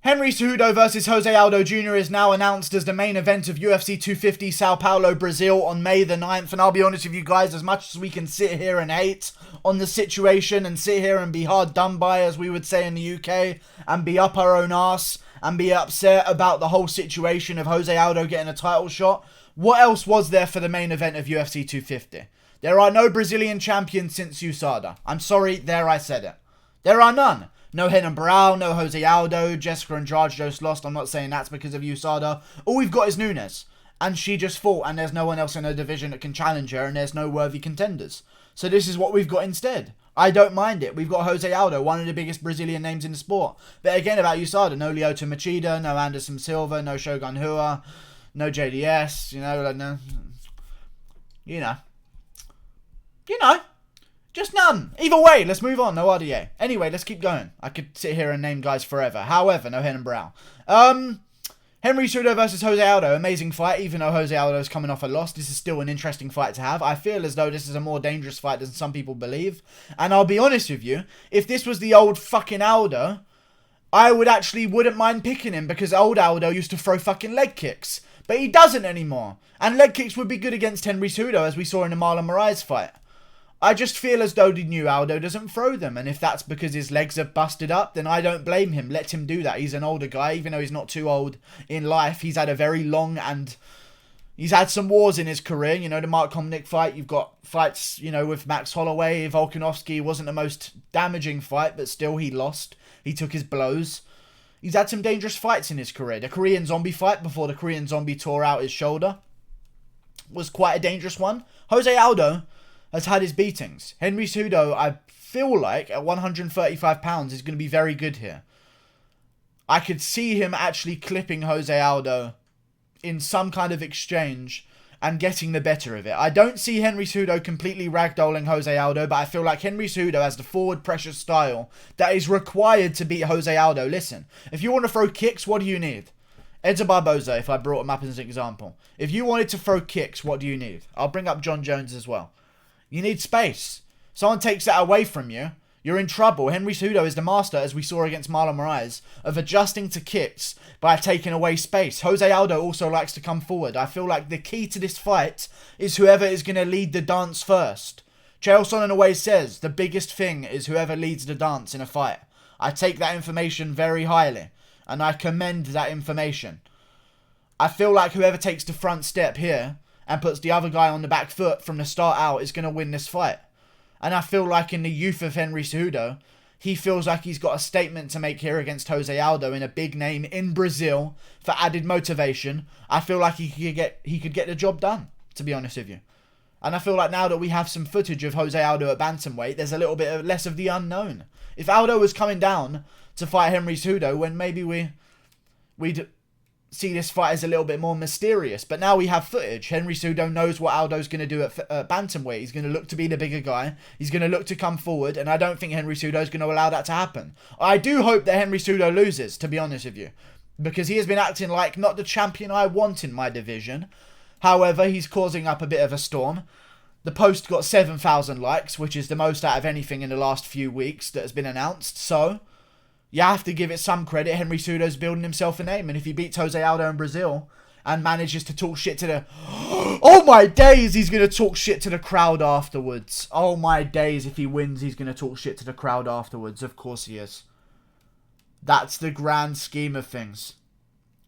Henry Cejudo versus Jose Aldo Jr. is now announced as the main event of UFC 250 Sao Paulo, Brazil on May the 9th. And I'll be honest with you guys, as much as we can sit here and hate on the situation and sit here and be hard done by, as we would say in the UK, and be up our own arse and be upset about the whole situation of Jose Aldo getting a title shot, what else was there for the main event of UFC 250? There are no Brazilian champions since USADA. I'm sorry, there I said it. There are none. No Renan Barão, no Jose Aldo, Jessica Andrade just lost. I'm not saying that's because of USADA. All we've got is Nunes. And she just fought, and there's no one else in her division that can challenge her, and there's no worthy contenders. So this is what we've got instead. I don't mind it. We've got Jose Aldo, one of the biggest Brazilian names in the sport. But again, about USADA, no Lyoto Machida, no Anderson Silva, no Shogun Rua, no JDS, just none. Either way, let's move on. No RDA. Anyway, let's keep going. I could sit here and name guys forever. However, no Renan Barão. Henry Cejudo versus Jose Aldo. Amazing fight, even though Jose Aldo is coming off a loss. This is still an interesting fight to have. I feel as though this is a more dangerous fight than some people believe. And I'll be honest with you, if this was the old fucking Aldo, I wouldn't mind picking him, because old Aldo used to throw fucking leg kicks. But he doesn't anymore. And leg kicks would be good against Henry Cejudo, as we saw in the Marlon Moraes fight. I just feel as though the new Aldo doesn't throw them. And if that's because his legs are busted up, then I don't blame him. Let him do that. He's an older guy. Even though he's not too old in life, he's had a very long and he's had some wars in his career. You know, the Mark Hominick fight. You've got fights, with Max Holloway. Volkanovski wasn't the most damaging fight, but still he lost. He took his blows. He's had some dangerous fights in his career. The Korean Zombie fight before the Korean Zombie tore out his shoulder was quite a dangerous one. Jose Aldo has had his beatings. Henry Cejudo, I feel like, at 135 pounds is going to be very good here. I could see him actually clipping Jose Aldo in some kind of exchange and getting the better of it. I don't see Henry Cejudo completely ragdolling Jose Aldo, but I feel like Henry Cejudo has the forward pressure style that is required to beat Jose Aldo. Listen, if you want to throw kicks, what do you need? Edson Barboza, if I brought him up as an example. If you wanted to throw kicks, what do you need? I'll bring up John Jones as well. You need space. Someone takes that away from you, you're in trouble. Henry Cejudo is the master, as we saw against Marlon Moraes, of adjusting to kicks by taking away space. Jose Aldo also likes to come forward. I feel like the key to this fight is whoever is going to lead the dance first. Chael Sonnen always says, the biggest thing is whoever leads the dance in a fight. I take that information very highly, and I commend that information. I feel like whoever takes the front step here and puts the other guy on the back foot from the start out is going to win this fight. And I feel like in the youth of Henry Cejudo, he feels like he's got a statement to make here against Jose Aldo in a big name in Brazil for added motivation. I feel like he could get the job done, to be honest with you. And I feel like now that we have some footage of Jose Aldo at bantamweight, there's a little bit less of the unknown. If Aldo was coming down to fight Henry Cejudo, when maybe we'd see this fight as a little bit more mysterious. But now we have footage. Henry Cejudo knows what Aldo's going to do at bantamweight. He's going to look to be the bigger guy. He's going to look to come forward. And I don't think Henry Cejudo's going to allow that to happen. I do hope that Henry Cejudo loses, to be honest with you. Because he has been acting like not the champion I want in my division. However, he's causing up a bit of a storm. The post got 7,000 likes, which is the most out of anything in the last few weeks that has been announced. So you have to give it some credit. Henry Cejudo's building himself a name. And if he beats Jose Aldo in Brazil and manages to talk shit to the... Oh my days, he's going to talk shit to the crowd afterwards. Oh my days, if he wins, he's going to talk shit to the crowd afterwards. Of course he is. That's the grand scheme of things.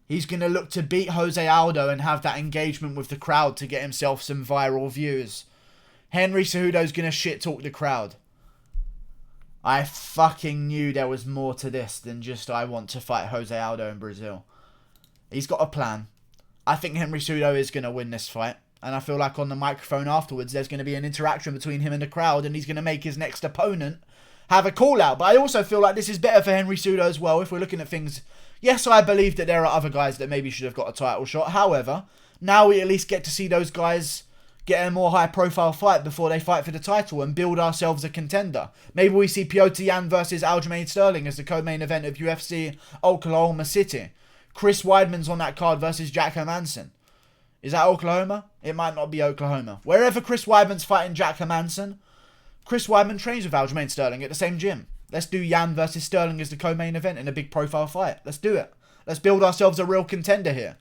He's going to look to beat Jose Aldo and have that engagement with the crowd to get himself some viral views. Henry Cejudo's going to shit talk the crowd. I fucking knew there was more to this than just I want to fight Jose Aldo in Brazil. He's got a plan. I think Henry Cejudo is going to win this fight. And I feel like on the microphone afterwards, there's going to be an interaction between him and the crowd. And he's going to make his next opponent have a call out. But I also feel like this is better for Henry Cejudo as well. If we're looking at things... Yes, I believe that there are other guys that maybe should have got a title shot. However, now we at least get to see those guys get a more high-profile fight before they fight for the title and build ourselves a contender. Maybe we see Piotr Jan versus Aljamain Sterling as the co-main event of UFC Oklahoma City. Chris Weidman's on that card versus Jack Hermansson. Is that Oklahoma? It might not be Oklahoma. Wherever Chris Weidman's fighting Jack Hermansson, Chris Weidman trains with Aljamain Sterling at the same gym. Let's do Yan versus Sterling as the co-main event in a big profile fight. Let's do it. Let's build ourselves a real contender here.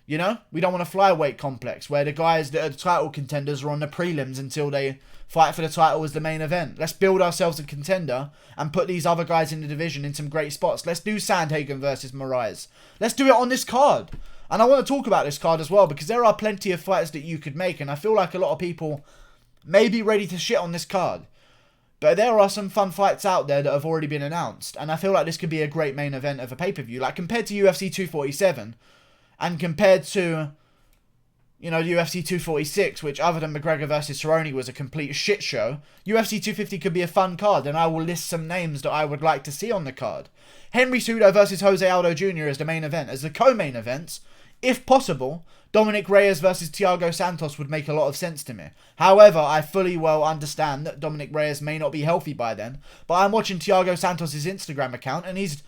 You know? We don't want a flyweight complex where the guys that are the title contenders are on the prelims until they fight for the title as the main event. Let's build ourselves a contender and put these other guys in the division in some great spots. Let's do Sandhagen versus Moraes. Let's do it on this card. And I want to talk about this card as well because there are plenty of fights that you could make, and I feel like a lot of people may be ready to shit on this card. But there are some fun fights out there that have already been announced, and I feel like this could be a great main event of a pay-per-view. Like, compared to UFC 247, and compared to, you know, UFC 246, which other than McGregor versus Cerrone was a complete shit show, UFC 250 could be a fun card, and I will list some names that I would like to see on the card. Henry Cejudo versus Jose Aldo Jr. as the main event. As the co-main events, if possible, Dominic Reyes versus Thiago Santos would make a lot of sense to me. However, I fully well understand that Dominic Reyes may not be healthy by then, but I'm watching Thiago Santos' Instagram account, and he's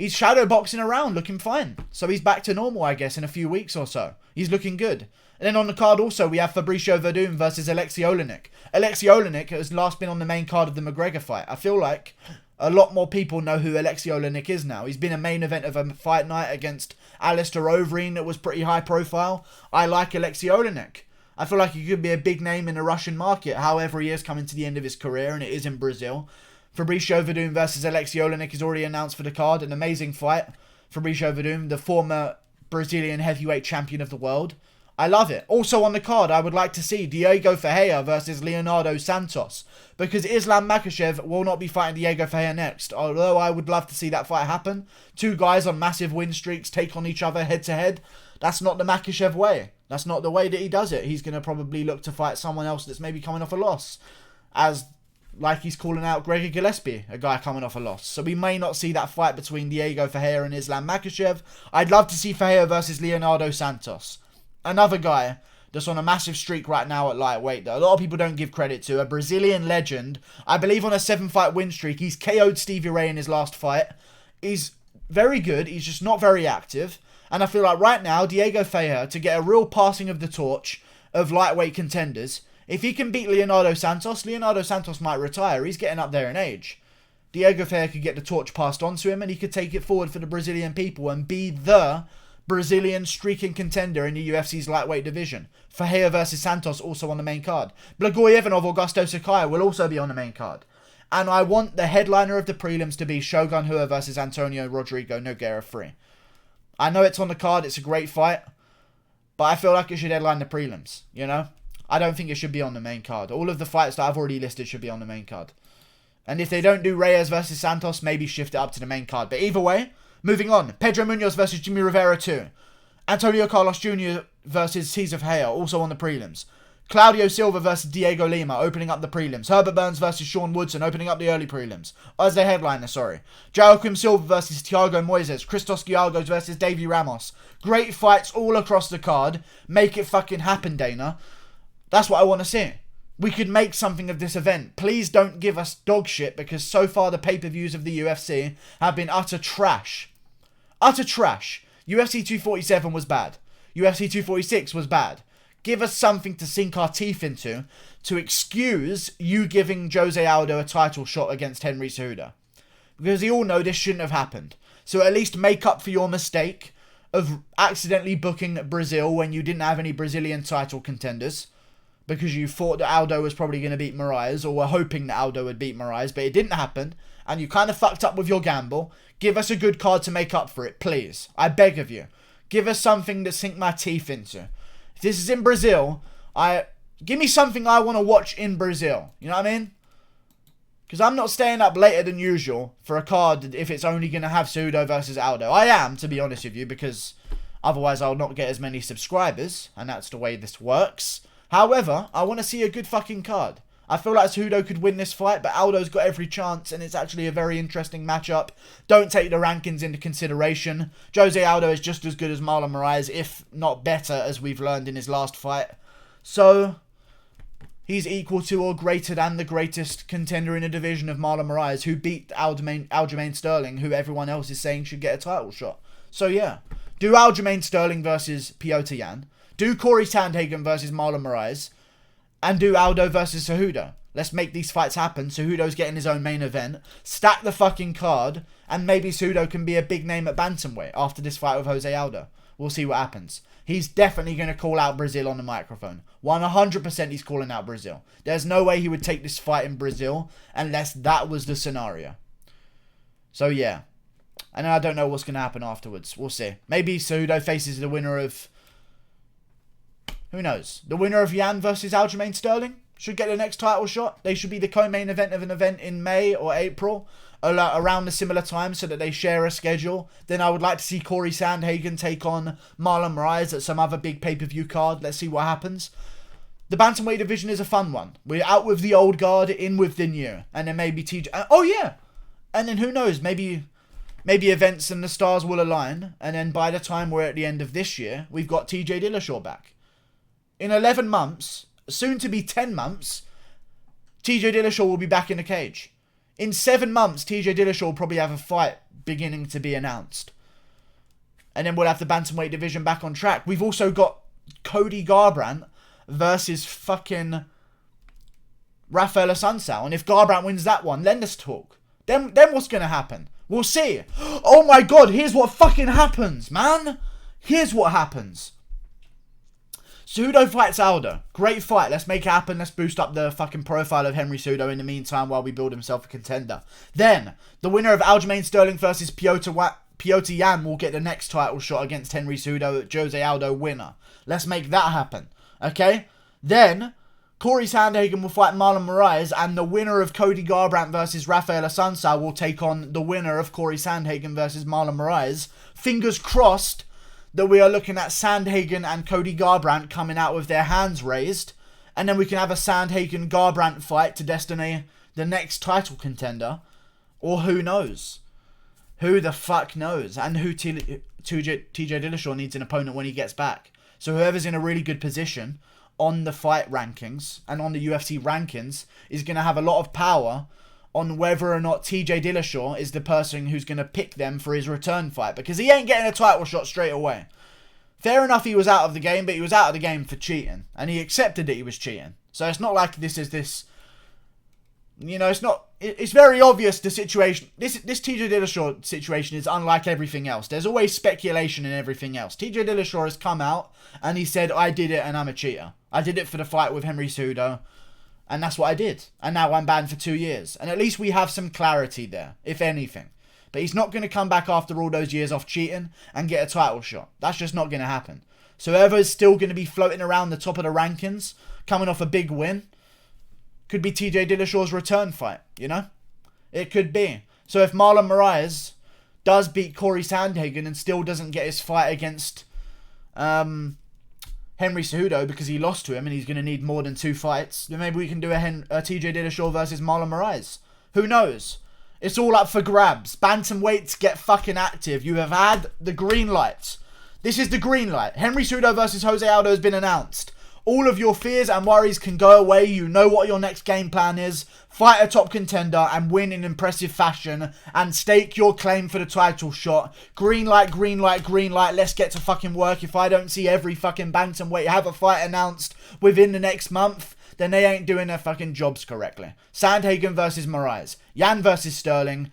shadow boxing around looking fine. So he's back to normal, I guess, in a few weeks or so. He's looking good. And then on the card also, we have Fabricio Verdum versus Alexei Olenek. Alexei Olenek has last been on the main card of the McGregor fight. I feel like a lot more people know who Alexei Olenek is now. He's been a main event of a fight night against Alistair Overeem that was pretty high profile. I like Alexei Olenek. I feel like he could be a big name in the Russian market. However, he is coming to the end of his career, and it is in Brazil. Fabricio Verdum versus Alexei Olenek is already announced for the card. An amazing fight. Fabricio Verdum, the former Brazilian heavyweight champion of the world. I love it. Also on the card, I would like to see Diego Ferreira versus Leonardo Santos, because Islam Makhachev will not be fighting Diego Ferreira next, although I would love to see that fight happen. Two guys on massive win streaks take on each other head to head. That's not the Makhachev way. That's not the way that he does it. He's going to probably look to fight someone else that's maybe coming off a loss, as like he's calling out Gregor Gillespie, a guy coming off a loss. So we may not see that fight between Diego Ferreira and Islam Makhachev. I'd love to see Ferreira versus Leonardo Santos. Another guy that's on a massive streak right now at lightweight that a lot of people don't give credit to. A Brazilian legend. I believe on a 7-fight win streak. He's KO'd Stevie Ray in his last fight. He's very good. He's just not very active. And I feel like right now, Diego Ferreira, to get a real passing of the torch of lightweight contenders, if he can beat Leonardo Santos might retire. He's getting up there in age. Diego Ferreira could get the torch passed on to him, and he could take it forward for the Brazilian people and be the Brazilian streaking contender in the UFC's lightweight division. Ferreira versus Santos also on the main card. Blagoy Ivanov, Augusto Sakai will also be on the main card. And I want the headliner of the prelims to be Shogun Rua versus Antonio Rodrigo Nogueira 3. I know it's on the card, it's a great fight, but I feel like it should headline the prelims, you know? I don't think it should be on the main card. All of the fights that I've already listed should be on the main card. And if they don't do Reyes versus Santos, maybe shift it up to the main card. But either way, moving on. Pedro Munoz versus Jimmy Rivera 2. Antonio Carlos Jr. versus Cesar Ferreira, also on the prelims. Claudio Silva versus Diego Lima, opening up the prelims. Herbert Burns versus Sean Woodson, opening up the early prelims. As the headliner, sorry. Joaquim Silva versus Thiago Moises. Christos Gialgos versus Davy Ramos. Great fights all across the card. Make it fucking happen, Dana. That's what I want to see. We could make something of this event. Please don't give us dog shit, because so far the pay-per-views of the UFC have been utter trash. Utter trash. UFC 247 was bad. UFC 246 was bad. Give us something to sink our teeth into to excuse you giving Jose Aldo a title shot against Henry Cejudo. Because you all know this shouldn't have happened. So at least make up for your mistake of accidentally booking Brazil when you didn't have any Brazilian title contenders. Because you thought that Aldo was probably going to beat Moraes, or were hoping that Aldo would beat Moraes, but it didn't happen, and you kind of fucked up with your gamble. Give us a good card to make up for it, please. I beg of you. Give us something to sink my teeth into. If this is in Brazil, give me something I want to watch in Brazil. You know what I mean? Because I'm not staying up later than usual for a card if it's only going to have Cejudo versus Aldo. I am, to be honest with you, because otherwise I'll not get as many subscribers, and that's the way this works. However, I want to see a good fucking card. I feel like Cejudo could win this fight, but Aldo's got every chance, and it's actually a very interesting matchup. Don't take the rankings into consideration. Jose Aldo is just as good as Marlon Moraes, if not better, as we've learned in his last fight. So, he's equal to or greater than the greatest contender in the division of Marlon Moraes, who beat Aljamain Sterling, who everyone else is saying should get a title shot. So yeah, do Aljamain Sterling versus Piotr Jan. Do Corey Sandhagen versus Marlon Moraes. And do Aldo versus Cejudo. Let's make these fights happen. Cejudo's getting his own main event. Stack the fucking card. And maybe Cejudo can be a big name at bantamweight after this fight with Jose Aldo. We'll see what happens. He's definitely going to call out Brazil on the microphone. 100% he's calling out Brazil. There's no way he would take this fight in Brazil unless that was the scenario. So yeah. And I don't know what's going to happen afterwards. We'll see. Maybe Cejudo faces the winner of... Who knows? The winner of Yan versus Aljamain Sterling should get the next title shot. They should be the co-main event of an event in May or April, around a similar time, so that they share a schedule. Then I would like to see Corey Sandhagen take on Marlon Moraes at some other big pay-per-view card. Let's see what happens. The bantamweight division is a fun one. We're out with the old guard, in with the new. And then maybe TJ... Oh yeah! And then who knows, maybe events and the stars will align. And then by the time we're at the end of this year, we've got TJ Dillashaw back. In 11 months... soon to be 10 months, TJ Dillashaw will be back in the cage. In 7 months, TJ Dillashaw will probably have a fight beginning to be announced. And then we'll have the bantamweight division back on track. We've also got Cody Garbrandt versus fucking Rafael Assunção. And if Garbrandt wins that one, then let's talk. Then what's going to happen? We'll see. Oh my god, here's what fucking happens, man. Here's what happens. Cejudo fights Aldo. Great fight. Let's make it happen. Let's boost up the fucking profile of Henry Cejudo in the meantime while we build himself a contender. Then, the winner of Aljamain Sterling versus Petr Yan will get the next title shot against Henry Cejudo, Jose Aldo winner. Let's make that happen. Okay? Then, Corey Sandhagen will fight Marlon Moraes, and the winner of Cody Garbrandt versus Rafael Assunção will take on the winner of Corey Sandhagen versus Marlon Moraes. Fingers crossed that we are looking at Sandhagen and Cody Garbrandt coming out with their hands raised. And then we can have a Sandhagen-Garbrandt fight to destiny the next title contender. Or who knows? Who the fuck knows? And who TJ Dillashaw needs an opponent when he gets back. So whoever's in a really good position on the fight rankings and on the UFC rankings is going to have a lot of power on whether or not TJ Dillashaw is the person who's going to pick them for his return fight. Because he ain't getting a title shot straight away. Fair enough, he was out of the game, but he was out of the game for cheating. And he accepted that he was cheating. So it's not like this is this... You know, it's not... It's very obvious the situation... This TJ Dillashaw situation is unlike everything else. There's always speculation in everything else. TJ Dillashaw has come out and he said, I did it and I'm a cheater. I did it for the fight with Henry Cejudo. And that's what I did. And now I'm banned for 2 years. And at least we have some clarity there, if anything. But he's not going to come back after all those years off cheating and get a title shot. That's just not going to happen. So whoever's still going to be floating around the top of the rankings, coming off a big win, could be TJ Dillashaw's return fight, you know? It could be. So if Marlon Moraes does beat Corey Sandhagen and still doesn't get his fight against Henry Cejudo because he lost to him and he's going to need more than 2 fights, then maybe we can do a TJ Dillashaw versus Marlon Moraes. Who knows? It's all up for grabs. Bantamweights, get fucking active. You have had the green light. This is the green light. Henry Cejudo versus Jose Aldo has been announced. All of your fears and worries can go away. You know what your next game plan is. Fight a top contender and win in impressive fashion. And stake your claim for the title shot. Green light, green light, green light. Let's get to fucking work. If I don't see every fucking bantamweight have a fight announced within the next month, then they ain't doing their fucking jobs correctly. Sandhagen versus Moraes. Yan versus Sterling.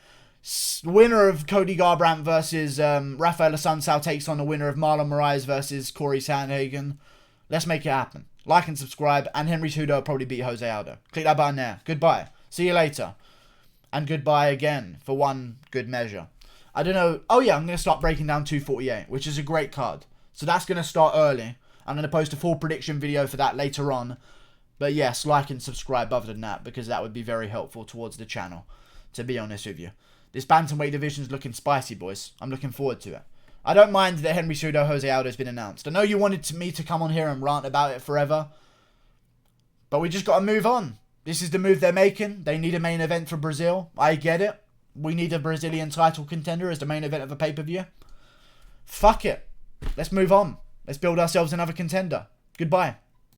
Winner of Cody Garbrandt versus Rafael Assunção takes on the winner of Marlon Moraes versus Corey Sandhagen. Let's make it happen. Like and subscribe. And Henry Cejudo will probably beat Jose Aldo. Click that button there. Goodbye. See you later. And goodbye again for one good measure. I don't know. Oh yeah, I'm going to start breaking down 248, which is a great card. So that's going to start early. I'm going to post a full prediction video for that later on. But yes, like and subscribe other than that, because that would be very helpful towards the channel, to be honest with you. This bantamweight division is looking spicy, boys. I'm looking forward to it. I don't mind that Henry Cejudo Jose Aldo has been announced. I know you wanted me to come on here and rant about it forever, but we just got to move on. This is the move they're making. They need a main event for Brazil. I get it. We need a Brazilian title contender as the main event of a pay-per-view. Fuck it. Let's move on. Let's build ourselves another contender. Goodbye.